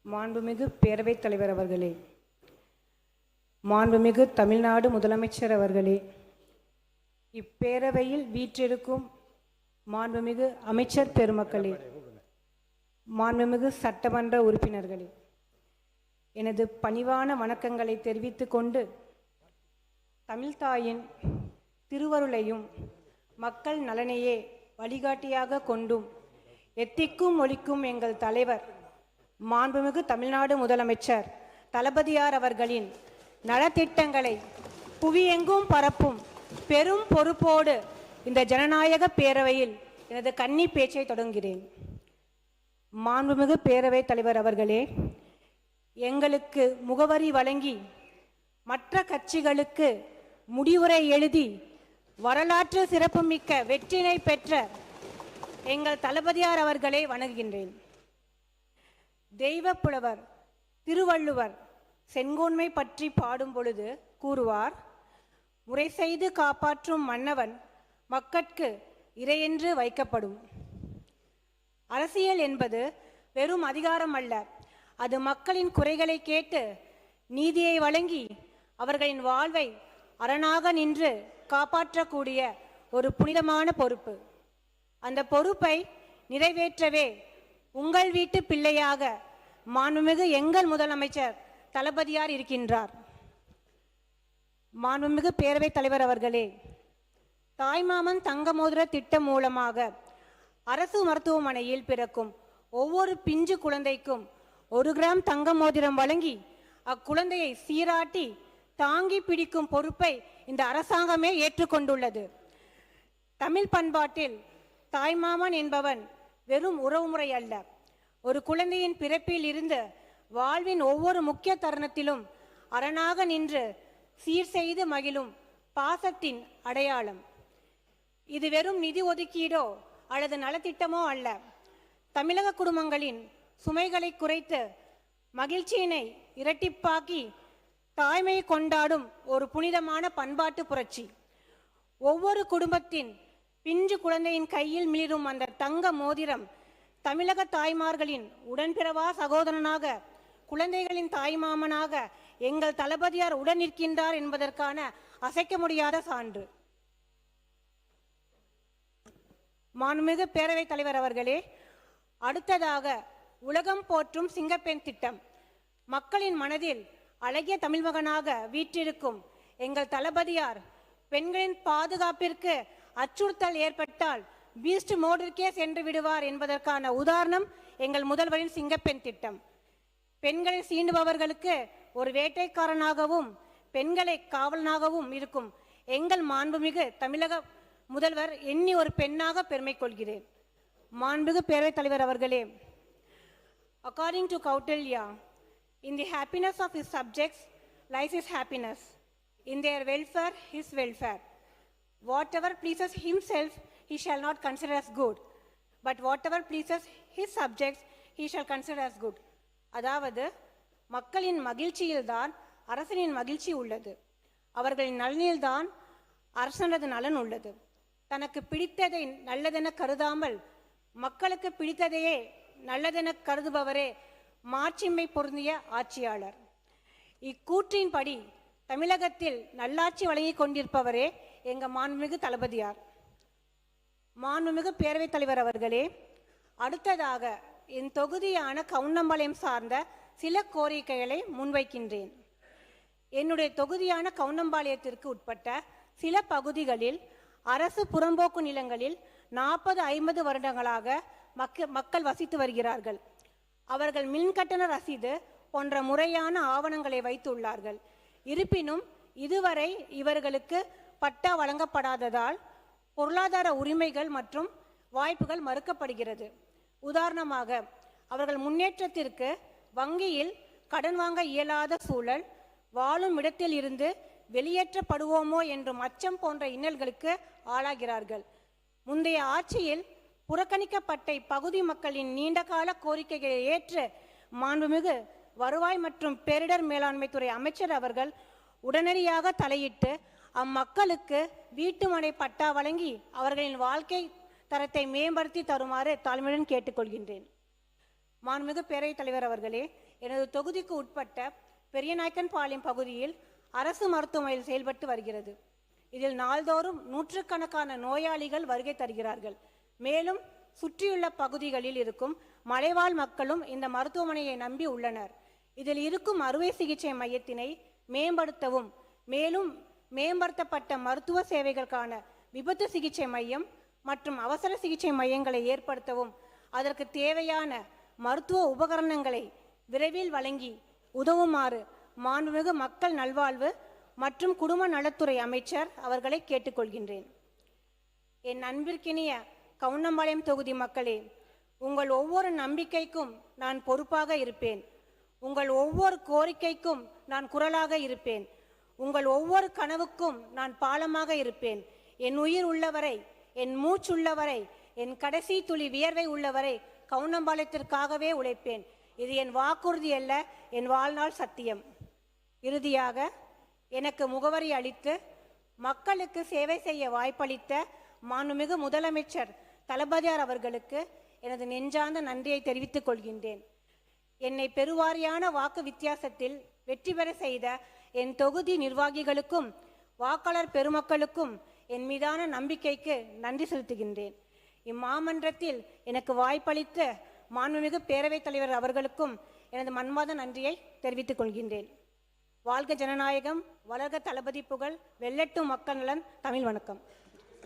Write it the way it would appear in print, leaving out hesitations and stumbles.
மாண்புமிகு பேரவைத் தலைவர் அவர்களே, மாண்புமிகு தமிழ்நாடு முதலமைச்சர் அவர்களே, இப்பேரவையில் வீற்றிருக்கும் மாண்புமிகு அமைச்சர் பெருமக்களே, மாண்புமிகு சட்டமன்ற உறுப்பினர்களே, எனது பணிவான வணக்கங்களை தெரிவித்துக் கொண்டு தமிழ்தாயின் திருவருளையும் மக்கள் நலனையே வழிகாட்டியாக கொண்டும் எத்திக்கும் ஒலிக்கும் எங்கள் தலைவர் மாண்புமிகு தமிழ்நாடு முதலமைச்சர் தளபதியார் அவர்களின் நலத்திட்டங்களை புவியெங்கும் பரப்பும் பெரும் பொறுப்போடு இந்த ஜனநாயக பேரவையில் எனது கன்னி பேச்சை தொடங்குகிறேன். மாண்புமிகு பேரவைத் தலைவர் அவர்களே, எங்களுக்கு முகவரி வழங்கி மற்ற கட்சிகளுக்கு முடிவுரை எழுதி வரலாற்று சிறப்புமிக்க வெற்றினை பெற்ற எங்கள் தளபதியார் அவர்களை வணங்குகின்றேன். தெய்வப்புலவர் திருவள்ளுவர் செங்கோன்மை பற்றி பாடும் பொழுது கூறுவார், முறை செய்து காப்பாற்றும் மன்னவன் மக்கட்கு இறையென்று வைக்கப்படும். அரசியல் என்பது வெறும் அதிகாரம் அல்ல, அது மக்களின் குறைகளை கேட்டு நீதியை வழங்கி அவர்களின் வாழ்வை அரணாக நின்று காப்பாற்றக்கூடிய ஒரு புனிதமான பொறுப்பு. அந்த பொறுப்பை நிறைவேற்றவே உங்கள் வீட்டு பிள்ளையாக மாண்புமிகு எங்கள் முதலமைச்சர் தளபதியார் இருக்கின்றார். மாண்புமிகு பேரவைத் தலைவர் அவர்களே, தாய்மாமன் தங்க மோதிர திட்டம் மூலமாக அரசு மருத்துவமனையில் பிறக்கும் ஒவ்வொரு பிஞ்சு குழந்தைக்கும் 1 கிராம் தங்க மோதிரம் வழங்கி அக்குழந்தையை சீராட்டி தாங்கி பிடிக்கும் பொறுப்பை இந்த அரசாங்கமே ஏற்றுக்கொண்டுள்ளது. தமிழ் பண்பாட்டில் தாய்மாமன் என்பவன் வெறும் உறவுமுறை அல்ல, ஒரு குழந்தையின் பிறப்பில் இருந்து வாழ்வின் ஒவ்வொரு முக்கிய தருணத்திலும் அரணாக நின்று சீர் செய்து மகிழும் பாசத்தின் அடையாளம். இது வெறும் நிதி ஒதுக்கீடோ அல்லது நலத்திட்டமோ அல்ல, தமிழக குடும்பங்களின் சுமைகளை குறைத்து மகிழ்ச்சியினை இரட்டிப்பாக்கி தாய்மையை கொண்டாடும் ஒரு புனிதமான பண்பாட்டு புரட்சி. ஒவ்வொரு குடும்பத்தின் பிஞ்சு குழந்தையின் கையில் மிளிரும் அந்த தங்க மோதிரம் தமிழக தாய்மார்களின் உடன்பிறவா சகோதரனாக, குழந்தைகளின் தாய்மாமனாக எங்கள் தளபதியார் உடன் நிற்கின்றார் என்பதற்கான அசைக்க முடியாத சான்று. மாண்புமிகு பேரவைத் தலைவர் அவர்களே, அடுத்ததாக உலகம் போற்றும் சிங்கப்பெண் திட்டம். மக்களின் மனதில் அழகிய தமிழ்மகனாக வீற்றிருக்கும் எங்கள் தளபதியார் பெண்களின் பாதுகாப்பிற்கு அச்சுறுத்தல் ஏற்பட்டால் பீஸ்ட் மோடிற்கே சென்று விடுவார் என்பதற்கான உதாரணம் எங்கள் முதல்வரின் சிங்கப்பெண் திட்டம். பெண்களை சீண்டுபவர்களுக்கு ஒரு வேட்டைக்காரனாகவும் பெண்களை காவலனாகவும் இருக்கும் எங்கள் மாண்புமிகு தமிழக முதல்வர் எண்ணி ஒரு பெண்ணாக பெருமை கொள்கிறேன். மாண்புமிகு பேரவைத் தலைவர் அவர்களே, according to Kautilya, in the happiness of his subjects lies his happiness, in their welfare his welfare. Whatever pleases himself he shall not consider as good, but whatever pleases his subjects he shall consider as good. அதாவது, மக்களின் மகிழ்ச்சியில்தான் அரசனின் மகிழ்ச்சி உள்ளது, அவர்களின் நலனில்தான் அரசனது நலன் உள்ளது. தனக்கு பிடித்ததை நல்லதென கருதாமல் மக்களுக்கு பிடித்ததையே நல்லதென கருதுபவரே மாட்சிமை பொருந்திய ஆட்சியாளர். இக்கூற்றின்படி தமிழகத்தில் நல்லாட்சி வழங்கி கொண்டிருப்பவரே எங்க மாண்புமிகு தளபதியார். மாண்புமிகு பேரவைத் தலைவர் அவர்களே, அடுத்ததாக என் தொகுதியான கவுண்டம்பாளையம் சார்ந்த சில கோரிக்கைகளை முன்வைக்கின்றேன். என்னுடைய தொகுதியான கவுண்டம்பாளையத்திற்கு உட்பட்ட சில பகுதிகளில் அரசு புறம்போக்கு நிலங்களில் 40-50 வருடங்களாக மக்கள் வசித்து வருகிறார்கள். அவர்கள் மின்கட்டண ரசீது போன்ற முறையான ஆவணங்களை வைத்துள்ளார்கள். இருப்பினும் இதுவரை இவர்களுக்கு பட்டா வழங்கப்படாததால் பொருளாதார உரிமைகள் மற்றும் வாய்ப்புகள் மறுக்கப்படுகிறது. உதாரணமாக, அவர்கள் முன்னேற்றத்திற்கு வங்கியில் கடன் வாங்க இயலாத சூழல், வாழும் இடத்தில் இருந்து வெளியேற்றப்படுவோமோ என்றும் அச்சம் போன்ற இன்னல்களுக்கு ஆளாகிறார்கள். முந்தைய ஆட்சியில் புறக்கணிக்கப்பட்ட இப்பகுதி மக்களின் நீண்டகால கோரிக்கைகளை ஏற்று மாண்புமிகு வருவாய் மற்றும் பேரிடர் மேலாண்மை துறை அமைச்சர் அவர்கள் உடனடியாக தலையிட்டு அம்மக்களுக்கு வீட்டுமனை பட்டா வழங்கி அவர்களின் வாழ்க்கை தரத்தை மேம்படுத்தி தருமாறு தாழ்மையுடன் கேட்டுக்கொள்கின்றேன். மாண்புமிகு பேரவைத் தலைவர் அவர்களே, எனது தொகுதிக்கு உட்பட்ட பெரியநாயக்கன்பாளையம் பகுதியில் அரசு மருத்துவமனையில் செயல்பட்டு வருகிறது. இதில் நாள்தோறும் நூற்றுக்கணக்கான நோயாளிகள் வருகை தருகிறார்கள். மேலும் சுற்றியுள்ள பகுதிகளில் இருக்கும் மலைவாழ் மக்களும் இந்த மருத்துவமனையை நம்பி உள்ளனர். இதில் இருக்கும் அறுவை சிகிச்சை மையத்தினை மேம்படுத்தவும், மேலும் மேம்படுத்தப்பட்ட மருத்துவ சேவைகளுக்கான விபத்து சிகிச்சை மையம் மற்றும் அவசர சிகிச்சை மையங்களை ஏற்படுத்தவும், அதற்கு தேவையான மருத்துவ உபகரணங்களை விரைவில் வழங்கி உதவுமாறு மாண்புமிகு மக்கள் நல்வாழ்வு மற்றும் குடும்ப நலத்துறை அமைச்சர் அவர்களை கேட்டுக்கொள்கின்றேன். என் அன்பிற்கினிய கவுண்டம்பாளையம் தொகுதி மக்களே, உங்கள் ஒவ்வொரு நம்பிக்கைக்கும் நான் பொறுப்பாக இருப்பேன். உங்கள் ஒவ்வொரு கோரிக்கைக்கும் நான் குரலாக இருப்பேன். உங்கள் ஒவ்வொரு கனவுக்கும் நான் பாலமாக இருப்பேன். என் உயிர் உள்ளவரை, என் மூச்சுள்ளவரை, என் கடைசி துளி வியர்வை உள்ளவரை கவுண்டம்பாளையத்திற்காகவே உழைப்பேன். இது என் வாக்குறுதி அல்ல, என் வாழ்நாள் சத்தியம். இறுதியாக, எனக்கு முகவரி அளித்து மக்களுக்கு சேவை செய்ய வாய்ப்பளித்த மாண்புமிகு முதலமைச்சர் தளபதியார் அவர்களுக்கு எனது நெஞ்சார்ந்த நன்றியை தெரிவித்துக் கொள்கின்றேன். என்னை பெருவாரியான வாக்கு வித்தியாசத்தில் வெற்றி பெற செய்த என் தொகுதி நிர்வாகிகளுக்கும் வாக்காளர் பெருமக்களுக்கும் என் மீதான நம்பிக்கைக்கு நன்றி செலுத்துகின்றேன். இம்மாமன்றத்தில் எனக்கு வாய்ப்பளித்த மாண்புமிகு பேரவைத் தலைவர் அவர்களுக்கும் எனது மன்மாத நன்றியை தெரிவித்துக் கொள்கின்றேன். வாழ்க ஜனநாயகம், வளர்க தளபதி புகழ், வெல்லட்டும் மக்கள் நலன். தமிழ் வணக்கம்.